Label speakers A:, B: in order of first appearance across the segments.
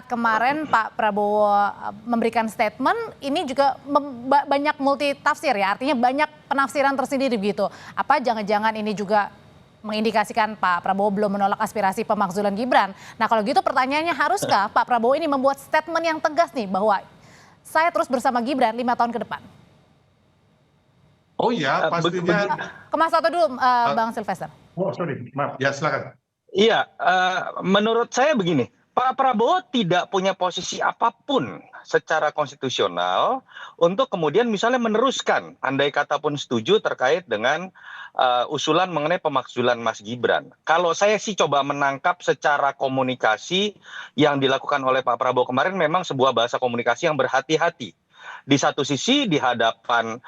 A: kemarin Pak Prabowo memberikan statement, ini juga banyak multi tafsir ya, artinya banyak penafsiran tersendiri begitu. Apa jangan-jangan ini juga mengindikasikan Pak Prabowo belum menolak aspirasi pemakzulan Gibran. Nah kalau gitu pertanyaannya, haruskah Pak Prabowo ini membuat statement yang tegas nih bahwa saya terus bersama Gibran 5 tahun ke depan?
B: Oh ya, pastinya.
A: Ke Mas Toto dulu, Bang Silvester.
B: Oh sorry, maaf. Ya silakan.
C: Iya, menurut saya begini, Pak Prabowo tidak punya posisi apapun secara konstitusional untuk kemudian misalnya meneruskan, andai kata pun setuju terkait dengan usulan mengenai pemakzulan Mas Gibran. Kalau saya sih coba menangkap secara komunikasi yang dilakukan oleh Pak Prabowo kemarin memang sebuah bahasa komunikasi yang berhati-hati. Di satu sisi di hadapan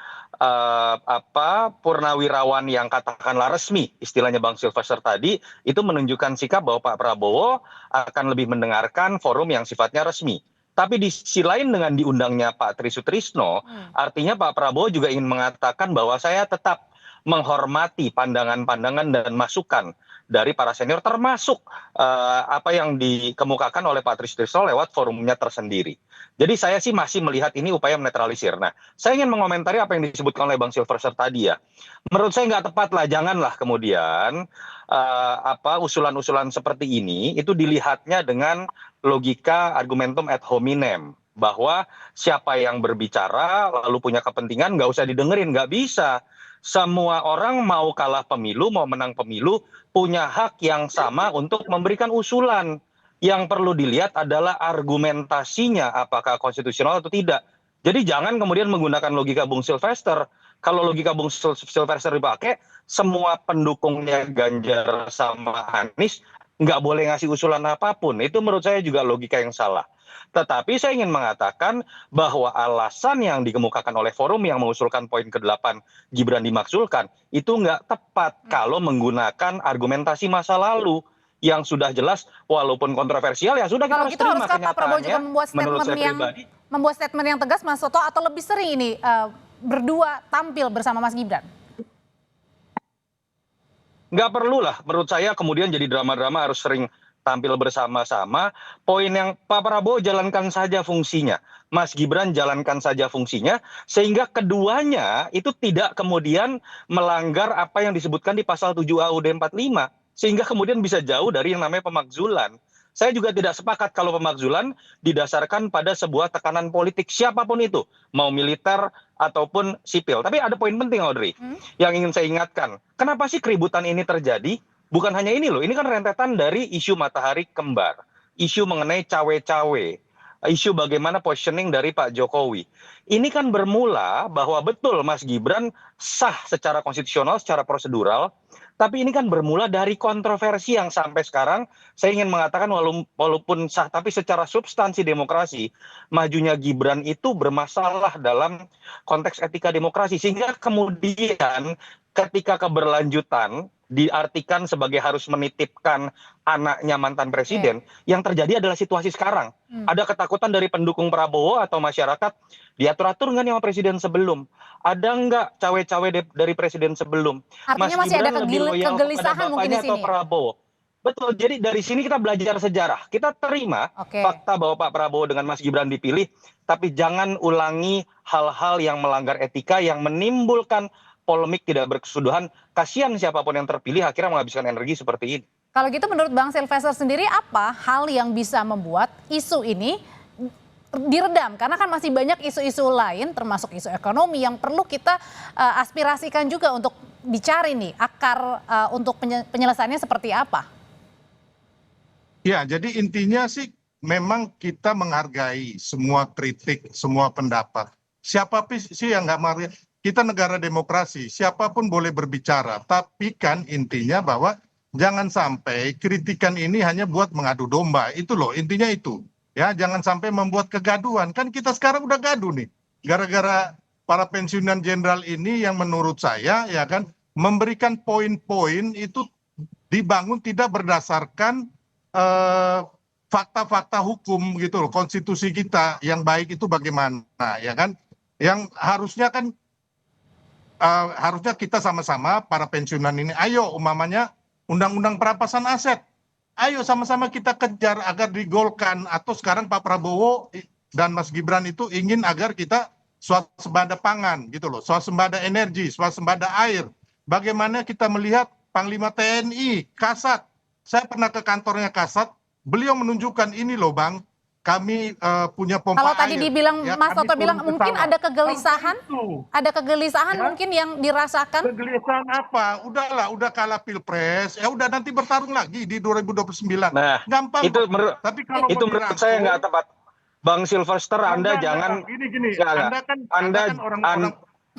C: purnawirawan yang katakanlah resmi, istilahnya Bang Silvester tadi, itu menunjukkan sikap bahwa Pak Prabowo akan lebih mendengarkan forum yang sifatnya resmi. Tapi di sisi lain dengan diundangnya Pak Tri Sutrisno, artinya Pak Prabowo juga ingin mengatakan bahwa saya tetap menghormati pandangan-pandangan dan masukan dari para senior, termasuk apa yang dikemukakan oleh Pak Tri Sutrisno lewat forumnya tersendiri. Jadi saya sih masih melihat ini upaya menetralisir. Nah, saya ingin mengomentari apa yang disebutkan oleh Bang Silvester tadi ya. Menurut saya nggak tepat lah, janganlah kemudian usulan-usulan seperti ini itu dilihatnya dengan logika argumentum ad hominem, bahwa siapa yang berbicara lalu punya kepentingan nggak usah didengerin, nggak bisa. Semua orang mau kalah pemilu, mau menang pemilu, punya hak yang sama untuk memberikan usulan. Yang perlu dilihat adalah argumentasinya apakah konstitusional atau tidak. Jadi jangan kemudian menggunakan logika Bung Silvester. Kalau logika Bung Silvester dipakai, semua pendukungnya Ganjar sama Anies nggak boleh ngasih usulan apapun. Itu menurut saya juga logika yang salah. Tetapi saya ingin mengatakan bahwa alasan yang dikemukakan oleh forum yang mengusulkan poin ke-8 Gibran dimakzulkan itu nggak tepat kalau menggunakan argumentasi masa lalu yang sudah jelas walaupun kontroversial ya sudah kita
A: Kalau
C: harus
A: gitu
C: terima
A: haruskah Pak Prabowo juga
C: kenyataannya.
A: membuat statement yang tegas, Mas Toto, atau lebih sering ini berdua tampil bersama Mas Gibran?
C: Nggak perlu lah menurut saya kemudian jadi drama-drama harus sering tampil bersama-sama. Poin yang Pak Prabowo jalankan saja fungsinya, Mas Gibran jalankan saja fungsinya, sehingga keduanya itu tidak kemudian melanggar apa yang disebutkan di pasal 7 AUD 45, sehingga kemudian bisa jauh dari yang namanya pemakzulan. Saya juga tidak sepakat kalau pemakzulan didasarkan pada sebuah tekanan politik siapapun itu, mau militer ataupun sipil. Tapi ada poin penting, Audrey, yang ingin saya ingatkan. Kenapa sih keributan ini terjadi? Bukan hanya ini loh, ini kan rentetan dari isu matahari kembar, isu mengenai cawe-cawe, isu bagaimana positioning dari Pak Jokowi. Ini kan bermula bahwa betul Mas Gibran sah secara konstitusional, secara prosedural, tapi ini kan bermula dari kontroversi yang sampai sekarang saya ingin mengatakan walaupun sah, tapi secara substansi demokrasi, majunya Gibran itu bermasalah dalam konteks etika demokrasi. Sehingga kemudian ketika keberlanjutan diartikan sebagai harus menitipkan anaknya mantan presiden, yang terjadi adalah situasi sekarang. Ada ketakutan dari pendukung Prabowo atau masyarakat, diatur-atur nggak nih sama presiden sebelum? Ada nggak cawe-cawe dari presiden sebelum?
A: Artinya
C: Mas
A: masih ada
C: Gibran lebih loyal kepada
A: kegelisahan mungkin di
C: bapaknya atau
A: sini.
C: Prabowo? Betul, jadi dari sini kita belajar sejarah. Kita terima fakta bahwa Pak Prabowo dengan Mas Gibran dipilih, tapi jangan ulangi hal-hal yang melanggar etika, yang menimbulkan polemik tidak berkesudahan. Kasihan siapapun yang terpilih akhirnya menghabiskan energi seperti ini.
A: Kalau gitu menurut Bang Silvester sendiri, apa hal yang bisa membuat isu ini diredam? Karena kan masih banyak isu-isu lain termasuk isu ekonomi yang perlu kita aspirasikan juga untuk dicari nih akar untuk penyelesaiannya seperti apa?
B: Ya, jadi intinya sih memang kita menghargai semua kritik, semua pendapat. Siapa sih yang nggak menghargai? Kita negara demokrasi, siapapun boleh berbicara. Tapi kan intinya bahwa jangan sampai kritikan ini hanya buat mengadu domba. Itu loh, intinya itu. Ya, jangan sampai membuat kegaduhan. Kan kita sekarang udah gaduh nih. Gara-gara para pensiunan jenderal ini yang menurut saya ya kan memberikan poin-poin itu dibangun tidak berdasarkan fakta-fakta hukum gitu loh, konstitusi kita yang baik itu bagaimana ya kan, yang harusnya kan harusnya kita sama-sama para pensiunan ini, ayo umpamanya undang-undang perampasan aset Ayo sama-sama kita kejar agar digolkan, atau sekarang Pak Prabowo dan Mas Gibran itu ingin agar kita swasembada pangan gitu loh, swasembada energi, swasembada air. Bagaimana kita melihat Panglima TNI Kasat, saya pernah ke kantornya Kasat, beliau menunjukkan ini loh Bang, kami punya pompa
A: Kalau tadi
B: air.
A: dibilang
B: Ya,
A: Mas
B: kami
A: Toto bilang
B: turun ke
A: mungkin
B: sawah.
A: ada kegelisahan, ada kegelisahan
B: Ya.
A: mungkin yang dirasakan.
B: Kegelisahan apa? Udahlah, udah kalah Pilpres, ya udah nanti bertarung lagi di 2029.
C: Nah,
B: Gampang
C: itu
B: kok. Tapi kalau mau
C: menurut saya nggak
B: dirangkul,
C: tepat. Bang Sylvester, Anda
B: enggak,
C: jangan
B: Bang. Gini.
C: enggak.
B: Anda kan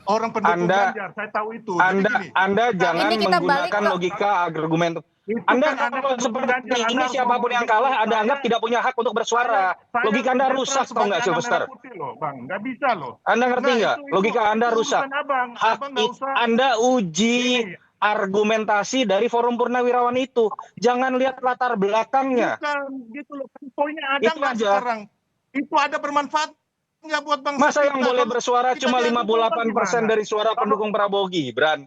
B: orang pendukung
C: Anda
B: Ganjar, saya tahu itu. Jadi gini,
C: Anda jangan
A: Ini kita balik
C: menggunakan
A: ke-
C: logika argumen.
B: itu
C: Anda
B: kan Anda
C: kalau
B: pendukung
C: seperti
B: Ganjar, Anda
C: ini
B: harus
C: siapapun
B: ngomong
C: yang
B: gitu.
C: kalah Anda
B: Saya-
C: anggap tidak punya hak untuk bersuara.
B: saya
C: Logika Anda
B: netral
C: rusak, tahu
B: sebagai
C: nggak
B: anak
C: Sylvester?
B: merah putih loh, Bang. Nggak bisa loh.
C: Anda ngerti nggak?
B: Itu
C: Logika Anda rusak.
B: urusan Abang.
C: Hak
B: Abang nggak usah.
C: Anda uji
B: Ini.
C: argumentasi dari Forum Purnawirawan itu. Jangan lihat latar belakangnya.
B: Bukan gitu loh. Poinnya ada
C: Itu
B: nggak
C: aja.
B: sekarang? Itu ada bermanfaat nggak buat bangsa
C: Masa yang
B: kita?
C: boleh
B: Kalau
C: bersuara
B: kita
C: cuma
B: diadu
C: 58%
B: gimana?
C: dari suara pendukung Prabowo Gibran?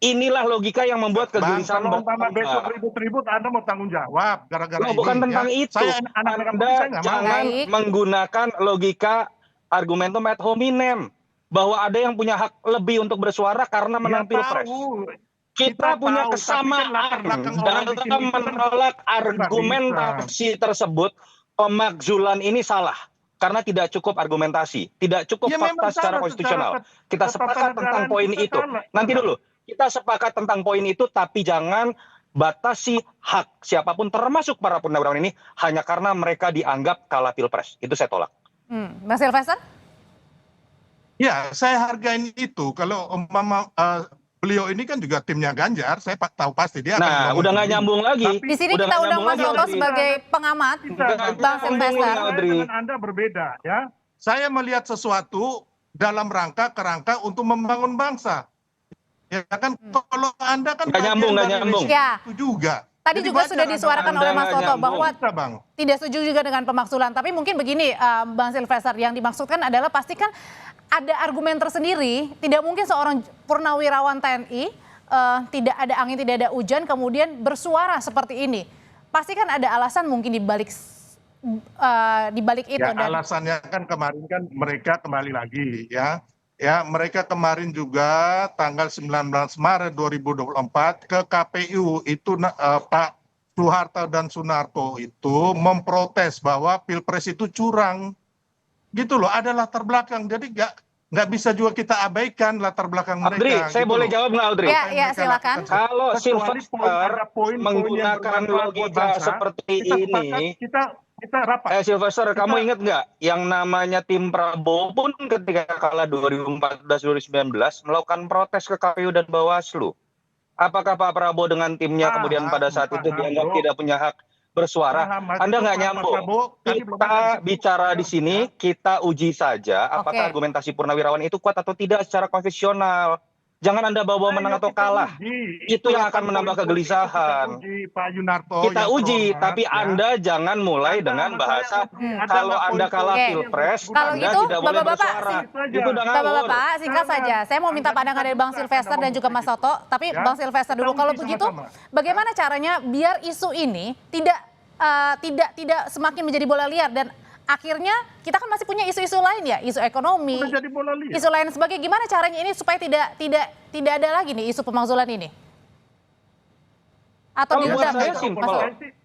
C: Inilah logika yang membuat
B: Bang,
C: kegelisahan
B: kalau umpama
C: bertambah.
B: besok ribut-ribut, Anda mau tanggung jawab gara-gara
C: Loh,
B: ini.
C: bukan tentang
B: ya.
C: itu.
B: Saya anak merah putih,
C: Anda
B: saya nggak mau.
C: jangan
A: Baik.
C: menggunakan logika argumentum ad hominem bahwa ada yang punya hak lebih untuk bersuara karena menang
B: Ya,
C: Pilpres.
B: tahu.
C: Kita punya
B: tahu, tapi kan
C: kesamaan
B: latar belakang orang bikin
C: dalam
B: itu kan
C: menolak
B: nggak
C: argumentasi tersebut. Pemakzulan ini salah karena tidak cukup argumentasi, tidak cukup
B: Ya,
C: fakta
B: memang
C: secara
B: salah
C: konstitusional.
B: secara
C: Kita sepakat tentang
B: ketatanegaraan
C: poin
B: kita
C: itu.
B: salah.
C: Nanti dulu, kita sepakat tentang poin itu, tapi jangan batasi hak siapapun termasuk para purnawirawan ini hanya karena mereka dianggap kalah Pilpres. Itu saya tolak.
A: Mas Sylvester?
B: Ya, saya hargain itu. Kalau umpama beliau ini kan juga timnya Ganjar, saya tahu pasti dia akan
C: Nah,
B: ngomong
C: udah nggak
B: begini.
C: nyambung lagi.
A: Di sini
C: Udah
A: kita
C: nggak
A: undang
C: nyambung
A: Mas
C: lagi,
A: Toto
C: Audrey.
A: sebagai pengamat, Bang Sylvester.
B: Saya dengan Anda berbeda ya. Saya melihat sesuatu dalam kerangka untuk membangun bangsa. Ya kan, kalau Anda kan
C: Nggak nyambung, nggak nyambung.
A: Ya.
B: itu juga.
A: Tadi
B: Jadi
A: juga
B: wajar
A: sudah
B: Anda-
A: disuarakan
C: Anda
A: oleh Mas
C: nggak
A: Toto
C: nyambung.
A: bahwa
B: Bisa, Bang.
A: tidak setuju juga dengan pemakzulan. Tapi mungkin begini, Bang Sylvester, yang dimaksudkan adalah pastikan ada argumen tersendiri. Tidak mungkin seorang purnawirawan TNI tidak ada angin, tidak ada hujan, kemudian bersuara seperti ini. Pasti kan ada alasan mungkin di balik itu.
B: Ya,
A: Dan
B: alasannya kan kemarin kan mereka kembali lagi ya. Ya, mereka kemarin juga tanggal 19 Maret 2024 ke KPU itu Pak Soeharto dan Sunarto itu memprotes bahwa Pilpres itu curang. Gitu loh, ada latar belakang. Jadi nggak bisa juga kita abaikan latar belakang mereka.
C: Audrey, saya
B: gitu
C: boleh
B: loh.
C: jawab nggak, Audrey?
A: Ya,
B: Apa yang mereka
A: silakan.
B: lakukan.
C: Kalau
B: Kecuali
C: Sylvester
B: ada poin-poin yang
C: menggunakan
B: bermanfaat buat
C: logika
B: bangsa,
C: seperti
B: kita sepakat,
C: ini,
B: kita rapat.
C: Sylvester, kamu ingat nggak yang namanya tim Prabowo pun ketika kalah 2014-2019 melakukan protes ke KPU dan Bawaslu. Apakah Pak Prabowo dengan timnya kemudian pada saat itu dianggap tidak punya hak bersuara? Anda nggak nyambung. Kita bicara di sini, kita uji saja apakah
A: Oke.
C: argumentasi purnawirawan itu kuat atau tidak secara konstitusional. Jangan Anda bawa menang atau kalah. Itu yang akan menambah kegelisahan.
B: Pak Yunarto.
C: Kita uji, tapi Anda jangan mulai dengan bahasa kalau Anda kalah
A: Oke.
C: Pilpres,
A: Kalau
C: Anda
A: gitu,
C: tidak boleh
A: Bapak-bapak,
C: bersuara. Itu udah ngawur.
A: Bapak-bapak, singkat saja. Saya mau minta pandangan dari Bang Sylvester dan juga Mas Toto. Tapi
B: Ya,
A: Bang Sylvester dulu.
B: kita
A: Kalau
B: uji
A: begitu,
B: sama-sama.
A: bagaimana caranya biar isu ini tidak semakin menjadi bola liar dan akhirnya kita kan masih punya isu-isu lain ya, isu ekonomi,
B: Udah jadi bola liar.
A: isu lain sebagainya. Gimana caranya ini supaya tidak ada lagi nih isu pemakzulan ini? Atau
C: Kalau buat
A: diundang
C: saya
A: gitu,
C: simpel.
A: Mas Toto?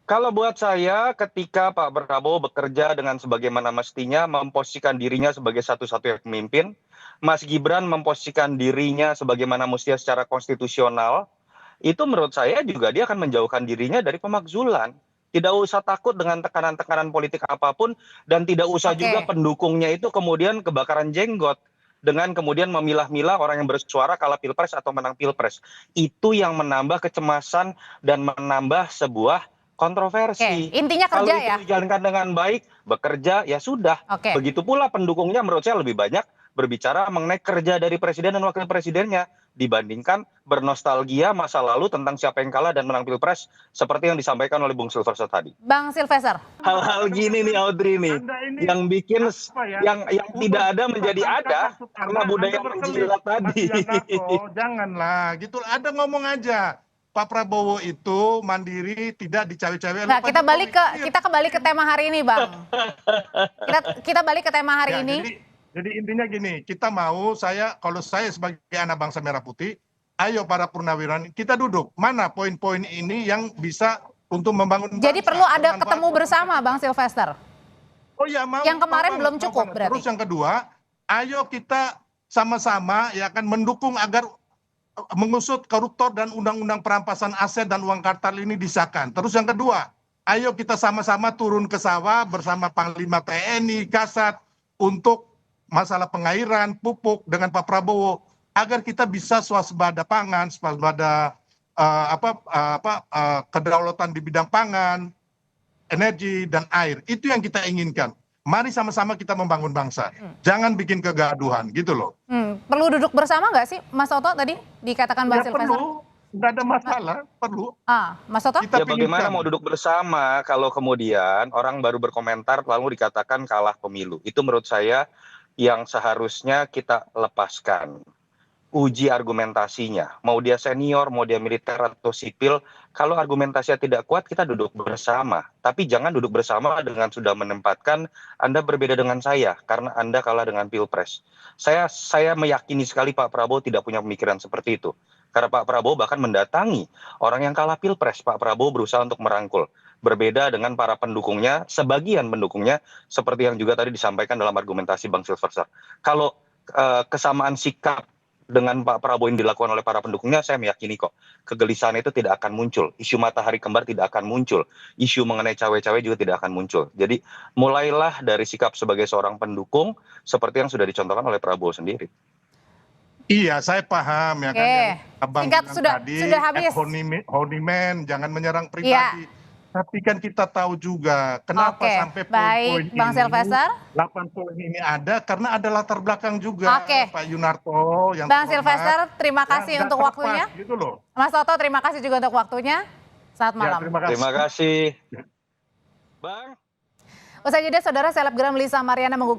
C: Kalau buat saya, ketika Pak Prabowo bekerja dengan sebagaimana mestinya, memposisikan dirinya sebagai satu-satunya pemimpin, Mas Gibran memposisikan dirinya sebagaimana mestinya secara konstitusional, itu menurut saya juga dia akan menjauhkan dirinya dari pemakzulan. Tidak usah takut dengan tekanan-tekanan politik apapun, dan tidak usah
A: Oke.
C: juga pendukungnya itu kemudian kebakaran jenggot dengan kemudian memilah-milah orang yang bersuara kalah Pilpres atau menang Pilpres. Itu yang menambah kecemasan dan menambah sebuah kontroversi.
A: Oke, intinya
C: Kalau
A: kerja
C: itu
A: ya.
C: dijalankan dengan baik, bekerja, ya sudah.
A: Oke.
C: Begitu pula pendukungnya menurut saya lebih banyak berbicara mengenai kerja dari presiden dan wakil presidennya dibandingkan bernostalgia masa lalu tentang siapa yang kalah dan menang Pilpres seperti yang disampaikan oleh Bung Sylvester tadi.
A: Bang Sylvester.
C: Hal-hal gini nih Audrey nih
B: Anda ini
C: yang bikin yang tidak ada menjadi
B: Bukan
C: ada
B: maksud
C: karena
B: Anda
C: budaya
B: berkelit,
C: menjilat tadi.
B: Mas Yanarto, janganlah gitu. Ada ngomong aja. Pak Prabowo itu mandiri, tidak dicawe-cawe oleh
A: Nah,
B: Pak
A: kita
B: Jokowi.
A: kita kembali ke tema hari ini, Bang. Kita balik ke tema hari
B: Ya,
A: ini.
B: jadi intinya gini, kalau saya sebagai anak bangsa merah putih, ayo para purnawirawan kita duduk. Mana poin-poin ini yang bisa untuk membangun
A: Jadi
B: bangsa,
A: perlu ada
B: bermanfaat
A: ketemu
B: buat
A: bersama,
B: bangsa
A: Bang
B: kita.
A: Sylvester.
B: Oh ya, mau.
A: Yang kemarin
B: mau
A: belum
B: banget,
A: cukup
B: mau banget.
A: berarti.
B: Terus yang kedua, ayo kita sama-sama ya kan mendukung agar mengusut koruptor dan undang-undang perampasan aset dan uang kartal ini disahkan. Terus yang kedua, ayo kita sama-sama turun ke sawah bersama Panglima TNI, Kasat untuk masalah pengairan, pupuk dengan Pak Prabowo agar kita bisa swasembada pangan, swasembada kedaulatan di bidang pangan, energi dan air. Itu yang kita inginkan. Mari sama-sama kita membangun bangsa. Jangan bikin kegaduhan gitu loh.
A: Perlu duduk bersama nggak sih, Mas Toto tadi dikatakan Bang
B: Ya
A: Sylvester?
B: perlu, nggak ada masalah, perlu.
A: Mas Toto?
B: Kita
C: Ya bagaimana
B: pilihkan.
C: mau duduk bersama kalau kemudian orang baru berkomentar lalu dikatakan kalah pemilu. Itu menurut saya yang seharusnya kita lepaskan. Uji argumentasinya. Mau dia senior, mau dia militer atau sipil, kalau argumentasinya tidak kuat kita duduk bersama. Tapi jangan duduk bersama dengan sudah menempatkan Anda berbeda dengan saya karena Anda kalah dengan Pilpres. Saya meyakini sekali Pak Prabowo tidak punya pemikiran seperti itu. Karena Pak Prabowo bahkan mendatangi orang yang kalah Pilpres. Pak Prabowo berusaha untuk merangkul. Berbeda dengan para pendukungnya, sebagian pendukungnya, seperti yang juga tadi disampaikan dalam argumentasi Bang Sylvester. Kalau kesamaan sikap dengan Pak Prabowo yang dilakukan oleh para pendukungnya, saya meyakini kok kegelisahan itu tidak akan muncul. Isu matahari kembar tidak akan muncul. Isu mengenai cawe-cawe juga tidak akan muncul. Jadi mulailah dari sikap sebagai seorang pendukung seperti yang sudah dicontohkan oleh Prabowo sendiri.
B: Iya, saya paham ya kan.
A: Oke.
B: Yang Abang
A: Singkat,
B: bilang tadi,
A: sudah habis.
B: honeyman, jangan menyerang pribadi. Tapi kan kita tahu juga kenapa
A: Oke,
B: sampai
A: baik,
B: poin-poin
A: Bang
B: ini,
A: Sylvester.
B: 8 poin ini ada karena ada latar belakang juga.
A: Oke.
B: Pak Yunarto yang
A: Bang
B: terhormat,
A: Sylvester, terima kasih
B: nggak
A: untuk
B: terlepas,
A: waktunya.
B: Gitu loh.
A: Mas Toto, terima kasih juga untuk waktunya. Selamat
B: Ya,
A: malam.
C: Terima kasih. Bang.
A: Usai jeda, saudara selebgram Lisa Mariana menggugat